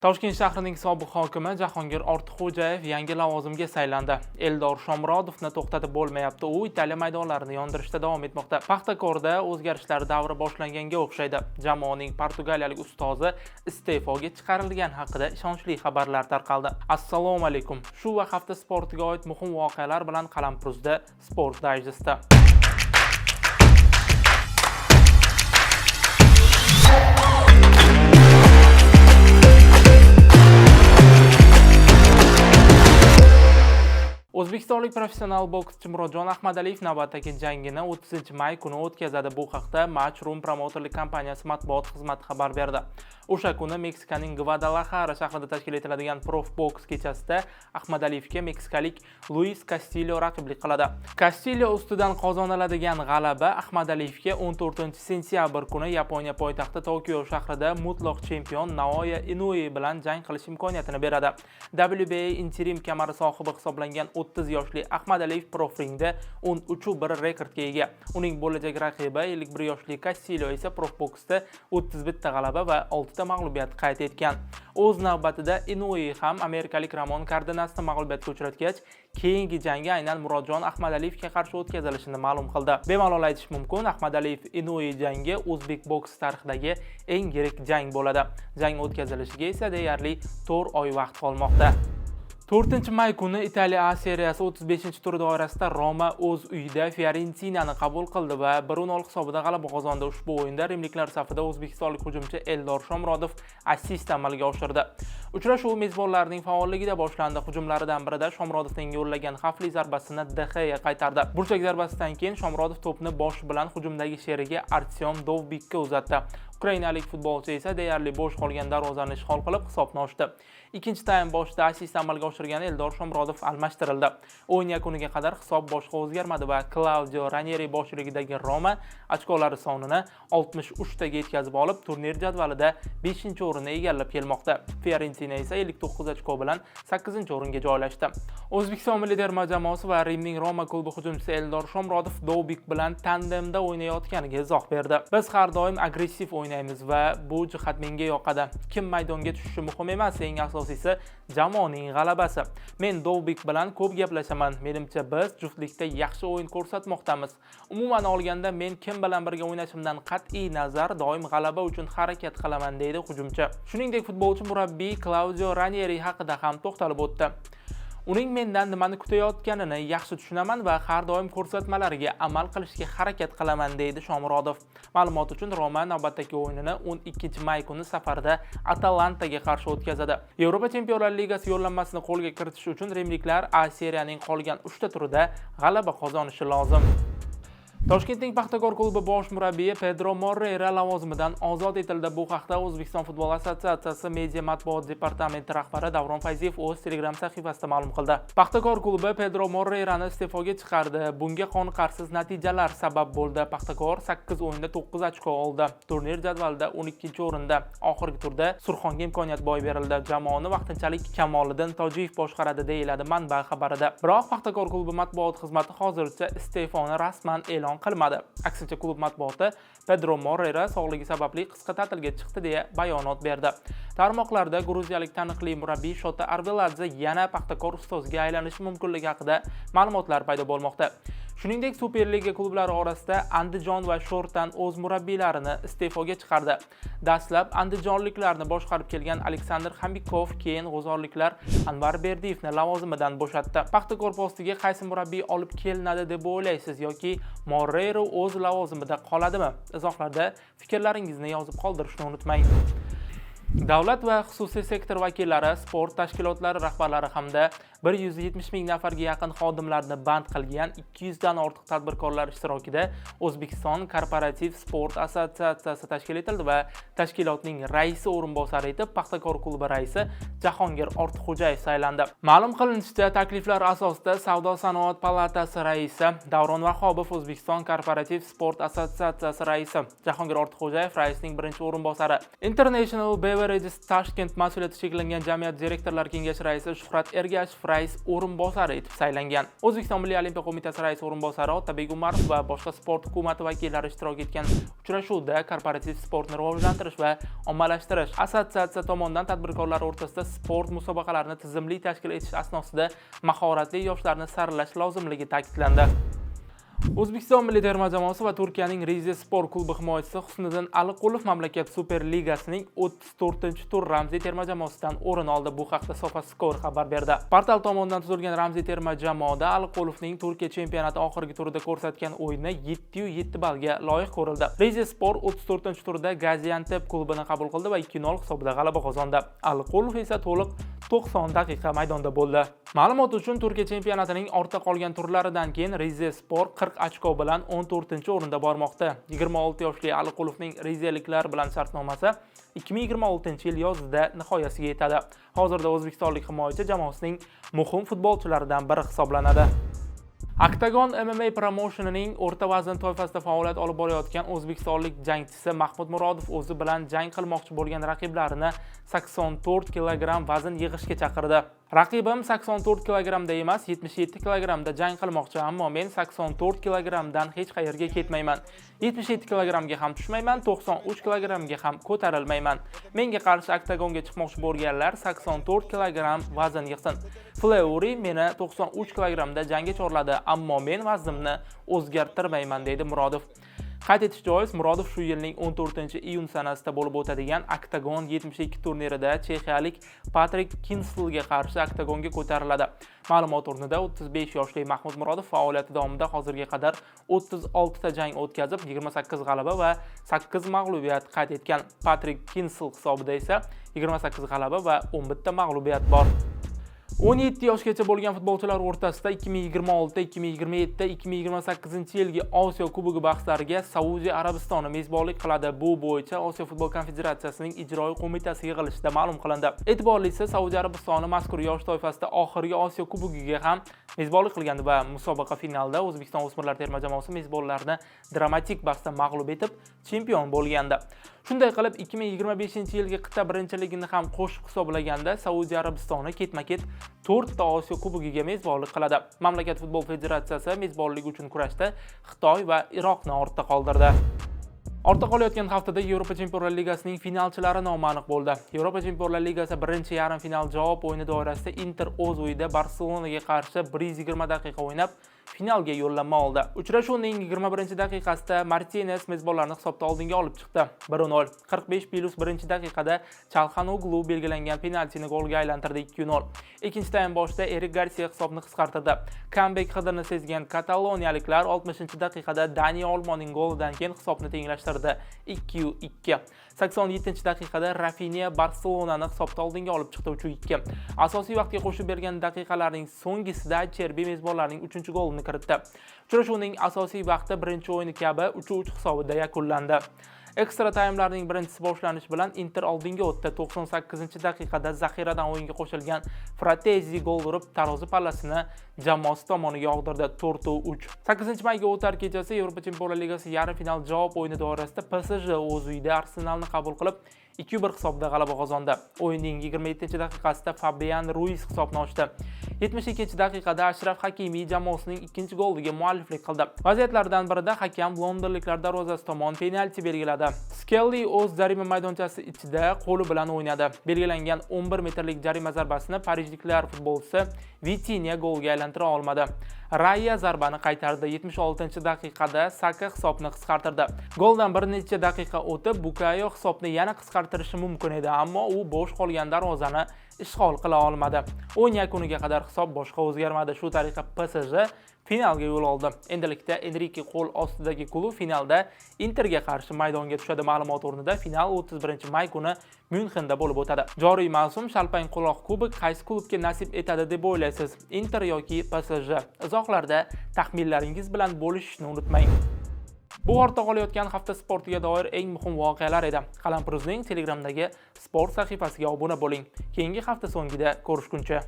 Toshkent shahrining sobiq hokimi Jahongir Ortiqxo'jayev yangi lavozimga saylandi. Eldor Shomurodovni to'xtatib bo'lmayapti. U Italiya maydonlarini yondirishda davom etmoqda. Paxtakorda o'zgarishlar davri boshlanganga o'xshaydi. Jamoaning portugaliyalik ustozi iste'foga chiqarilgani haqida ishonchli xabarlar tarqaldi. Assalomu alaykum. Shu va hafta sportiga oid muhim voqealar bilan Qalampiruzda Sport Digestda. O'zbekistonlik professional bokschi Murodjon Ahmadaliyev navbatdagi jangini 30-may kuni o'tkazadi. Bu haqda Matchroom promotorlik kompaniyasi matbuot xizmati xabar berdi. O'sha kuni Meksikaning Guadalajara shahrida tashkil etiladigan Prof Boks kechasida Ahmadaliyevga meksikalik Luis Castillo raqiblik qiladi. Castillo ustidan qozoniladigan g'alaba Ahmadaliyevga 14-sentyabr kuni Yaponiya poytaxti Tokio shahrida mutlaq chempion Naoya Inoue bilan jang qilish imkoniyatini beradi. WBA interim kamari sohibi hisoblangan 30 yoshli Ahmadaliyev Prof ringda 13-1 rekordga ega. Uning bo'lajak raqibi 51 yoshli Castillo esa Prof boksda 31 ta g'alaba va 6 ta mag'lubiyat qayd etgan. O'z navbatida Inoue ham amerikalik Ramon Cardenasni mag'lubiyatga uchratgach, keyingi jangi aynan Murodjon Ahmadaliyevga qarshi o'tkazilishini ma'lum qildi. Bemalol aytish mumkin, Ahmadaliyev Inoue jangi o'zbek boks tarixidagi eng yirik jang bo'ladi. Jang o'tkazilishiga esa deyarli 4 oy vaqt qolmoqda. 4-may kuni Italiya A seriyasi 35-tur doirasida Roma o'z uyida Fiorentinani qabul qildi va 1-0 hisobida g'alaba qozondi. Ushbu o'yinda rimliklar safida o'zbekistonlik hujumchi Eldor Shomurodov assist amalga oshirdi. Uchrashuv mezbonlarning faolligida boshlandi. Hujumlaridan birida Shomurodovning yo'llagan xavfli zarbasini De Gea qaytardi. Burchak zarbasidan keyin Shomurodov to'pni boshi bilan hujumdagi sherigi Artyom Dovbikka uzatdi. Ukrainalik futbolchi esa deyarli bo'sh qolgan darvozani ishg'ol qilib hisobni ochdi. Ikkinchi taym boshida assist amalga oshirgan Eldor Shomurodov almashtirildi. O'yin yakuniga qadar hisob boshqa o'zgarmadi va Claudio Ranieri boshchiligidagi Roma ochkolari sonini 63 taga yetkazib olib, turnir jadvalida 5-o'rinni egallab kelmoqda. Fiorentina esa 59 ochko bilan 8-o'ringa joylashdi. O'zbekiston milliy terma jamoasi va Rimning Roma klubi hujumchisi Eldor Shomurodov Dovbik bilan tandemda o'ynayotganiga izoh berdi. Biz har doim agressiv o'ynaymiz va bu jihat menga yoqadi. Kim maydonga tushishi muhim emas, eng asosiysi jamoaning g'alabasi. Men Dovbik bilan ko'p gaplashaman. Menimcha biz juftlikda yaxshi o'yin ko'rsatmoqdamiz. Umuman olganda men kim bilan birga o'ynashimdan qat'iy nazar doim g'alaba uchun harakat qilaman, deydi hujumchi. Shuningdek, futbolchi murabbiy Claudio Ranieri haqida ham to'xtalib o'tdi. Uning mendan nimani kutayotganini yaxshi tushunaman va har doim ko'rsatmalariga amal qilishga harakat qilaman, deydi Shomurodov. Ma'lumot uchun Roma navbatdagi o'yinini 12-may kuni safarda Atalantaga qarshi o'tkazadi. Yevropa Chempionlar Ligasi yo'llanmasini qo'lga kiritish uchun rimliklar A seriyaning qolgan 3 ta turida g'alaba qozonishi lozim. Toshkentning Paxtakor klubi bosh murabbiyi Pedro Morera lavozimidan ozod etildi. Bu haqda O'zbekiston futbol assotsiatsiyasi media matbuot departamenti rahbari Davron Fayziyev o'z Telegram sahifasida ma'lum qildi. Paxtakor klubi Pedro Morerani iste'foga chiqardi. Bunga qoniqarsiz natijalar sabab bo'ldi. Paxtakor 8 o'yinda 9 ochko oldi. Turnir jadvalida 12-o'rinda. Oxirgi turda Surxonga imkoniyat boy berildi. Jamoani vaqtinchalik Kamoliddin Tojiyev boshqaradi, deyiladi manba xabarida. Biroq Paxtakor klubi matbuot xizmati hozircha iste'foni rasman e'lon qilmadi. Aksincha, klub matbuoti Pedro Morera sog'ligi sababli qisqa ta'tilga chiqdi deya bayonot berdi. Tarmoqlarda gruziyalik taniqli murabbiy Shota Arveladze yana Paxtakor ustoziga aylanishi mumkinligi haqida ma'lumotlar paydo bo'lmoqda. Shuningdek, Superliga klublari orasida Andijon va Sho'rtan o'z murabbiylarini iste'foga chiqardi. Dastlab andijonliklarni boshqarib kelgan Aleksandr Xambikov keyin g'uzorliklar Anvar Berdiyevni lavozimidan bo'shatdi. Paxtakor postiga qaysi murabbiy olib kelinadi deb o'ylaysiz yoki Morero o'z lavozimida qoladimi? Izohlarda fikrlaringizni yozib qoldirishni unutmang. Davlat va xususiy sektor vakillari, sport tashkilotlari rahbarlari hamda 170 ming nafarga yaqin xodimlarni band qilgan 200 dan ortiq tadbirkorlar ishtirokida O'zbekiston Korporativ sport assotsiatsiyasi tashkil etildi va tashkilotning raisi o'rinbosari etib Paxtakor klubi raisi Jahongir Ortiqxo'jayev saylandi. Ma'lum qilinishicha, takliflar asosida Savdo-sanoat palatasi raisi Davron Vahobov, O'zbekiston Korporativ sport assotsiatsiyasi raisi Jahongir Ortiqxo'jayev raisning birinchi o'rinbosari, International Beverages Tashkent mas'uliyati cheklangan jamiyat direktorlar kengashi raisi Shuhrat Ergashev rais o'rinbosari etib saylangan. O'zbekiston Milliy olimpiya qo'mitasi raisi o'rinbosari Otabek Umarov va boshqa sport hukumati vakillari ishtirok etgan uchrashuvda korporativ sportni rivojlantirish va ommalashtirish assotsiatsiya tomonidan tadbirkorlar o'rtasida sport musobaqalarini tizimli tashkil etish asnosida mahoratli yoshlarni saralash lozimligi ta'kidlandi. O'zbekiston milliy terma jamoasi va Turkiyaning Rize Sport klubi himoyachisi Husniddin Aliqulov mamlakat Super Ligasining 34-tur ramziy terma jamoasidan o'rin oldi. Bu haqda SofaScore xabar berdi. Portal tomonidan tuzilgan ramziy terma jamoada Aliqulovning Turkiya chempionati oxirgi turida ko'rsatgan o'yini 7/7 ballga loyiq ko'rildi. Rize Sport 34-turda Gaziantep klubini qabul qildi va 2-0 hisobida g'alaba qozondi. Aliqulov esa to'liq 90 daqiqa maydonda bo'ldi. Ma'lumot uchun Turkiya chempionatining ortda qolgan turlaridan keyin Rize Sport 40 ochko bilan 14-o'rinda bormoqda. 26 yoshli Aliqulovning rizeliklar bilan shartnomasi 2026-yil yozida nihoyasiga yetadi. Hozirda o'zbekistonlik himoyachi jamoasining muhim futbolchilaridan biri hisoblanadi. Octagon MMA promotionining o'rta vazn toifasida faoliyat olib borayotgan o'zbekistonlik jangchisi Mahmud Murodov o'zi bilan jang qilmoqchi bo'lgan raqiblarini 84 kg vazn yig'ishga chaqirdi. Raqibim 84 kg emas, 77 kg da jang qilmoqchi, ammo men 84 kg dan hech qayerga ketmayman. 77 kg ga ham tushmayman, 93 kg ga ham ko'tarilmayman. Menga qarshi oktagonga chiqmoqchi bo'lganlar 84 kg vazn yig'sin. Fury meni 93 kg da jangga chorladi, ammo men vaznimni o'zgartirmayman, dedi Murodov. Qayd etish joiz, Murodov shu yilning 14-iyun sanasida bo'lib o'tadigan Octagon 72 turnirida chexiyalik Patrik Kinslga qarshi oktagonga ko'tariladi. Ma'lumot o'rnida 35 yoshli Mahmud Murodov faoliyati davomida hozirga qadar 36 ta jang o'tkazib, 28 g'alaba va 8 mag'lubiyat qayd etgan. Patrik Kinsl hisobida esa 28 g'alaba va 11 ta mag'lubiyat bor. 17 yoshgacha bo'lgan futbolchilar o'rtasida 2026, 2027, 2028-yilgi Osiyo Kubogi bahslariga Saudiya Arabistoni mezbonlik qiladi. Bu bo'yicha Osiyo futbol konfederatsiyasining ijroiy qo'mitasi yig'ilishida ma'lum qilindi. E'tiborlisi, Saudiya Arabistoni mazkur yosh toifasida oxirgi Osiyo Kubogiga ham mezbonlik qilgandi va musobaqa finalida O'zbekiston o'smirlar terma jamoasi mezbonlarni dramatik bahsda mag'lub etib, chempion bo'lgandi. Shunday qilib 2025-yilgi qit'a birinchiligini ham qo'shib hisoblaganda Saudiya Arabistoni ketma-ket 4 ta Osiyo Kubogiga mezbonlik qiladi. Mamlakat futbol federatsiyasi mezbonlik uchun kurashda Xitoy va Iroqni ortda qoldirdi. Ortda qolayotgan haftada Yevropa Chempionlar Ligasining finalchilari noma'lum bo'ldi. Yevropa Chempionlar Ligasi birinchi yarim final javob o'yini doirasida Inter o'z uyida Barselonaga qarshi 120 daqiqa o'ynab, finalga yo'llanma oldi. Uchrashuvning 21-daqiqasida Martinez mezbonlarni hisobda oldinga olib chiqdi. 1-0. 45+1 daqiqada Chalhanoglu belgilangan penaltini golga aylantirdi. 2-0. Ikkinchi taym boshida Erik Garcia hisobni qisqartirdi. Comeback qidirini sezgan kataloniyaliklar 60-daqiqada Dani Olmoning golidan keyin hisobni tenglashtirdi. 2-2. 87-daqiqada Rafinha Barselonani hisobda oldinga olib chiqdi. 3-2. Asosiy vaqtga qo'shib bergan daqiqalarning so'nggisida Cherbi mezbonlarning 3-golini kiritdi. Uchrashuvning asosiy vaqti birinchi o'yini kabi 3-3 hisobida yakunlandi. Ekstra taymlarning birinchisi boshlanish bilan Inter oldinga o'tdi. 98-daqiqada zaxiradan o'yinga qo'shilgan Fratesi gol urib, tarozi pallasini jamoasi tomoniga og'dirdi. 4-3. 8-mayga o'tar kechasi Yevropa Chempionlar Ligasi yarim final javob o'yini doirasida PSG o'z uyida Arsenalni qabul qilib 2-1 hisobda g'alaba qozondi. O'yinning 27-daqiqasida Fabian Ruiz hisobni ochdi. 72-daqiqada Ashraf Hakimi jamoasining ikkinchi goliga mualliflik qildi. Vaziyatlardan birida hakam londonliklar darvozasi tomon penalti belgiladi. Skelly o'z jarima maydonchasi ichida qo'li bilan o'ynadi. Belgilangan 11 metrlik jarima zarbasini parijliklar futbolchisi Vitinha golga aylantira olmadi. Raya zarbani qaytardi. 76-daqiqada Saka hisobni qisqartirdi. Goldan bir necha daqiqa o'tib Bukayo hisobni yana qisqartirishi mumkin edi, ammo u bo'sh qolgan darvozani ishg'ol qila olmadi. O'yin yakuniga qadar hisob boshqa o'zgarmadi. Shu tariqa PSG finalga yo'l oldi. Endilikda Enrique qo'l ostidagi klub finalda Interga qarshi maydonga tushadi. Ma'lumot o'rnida final 31-may kuni Myunxenda bo'lib o'tadi. Joriy mavsum shalpang quloq kubok qaysi klubga nasib etadi deb o'ylaysiz? Inter yoki PSG? Izohlarda taxminlaringiz bilan bo'lishishni unutmang. Bu ortda qolayotgan hafta sportiga doir eng muhim voqealar edi. Qalampiruzning Telegramdagi sport sahifasiga obuna bo'ling. Keyingi hafta so'ngida ko'rishguncha.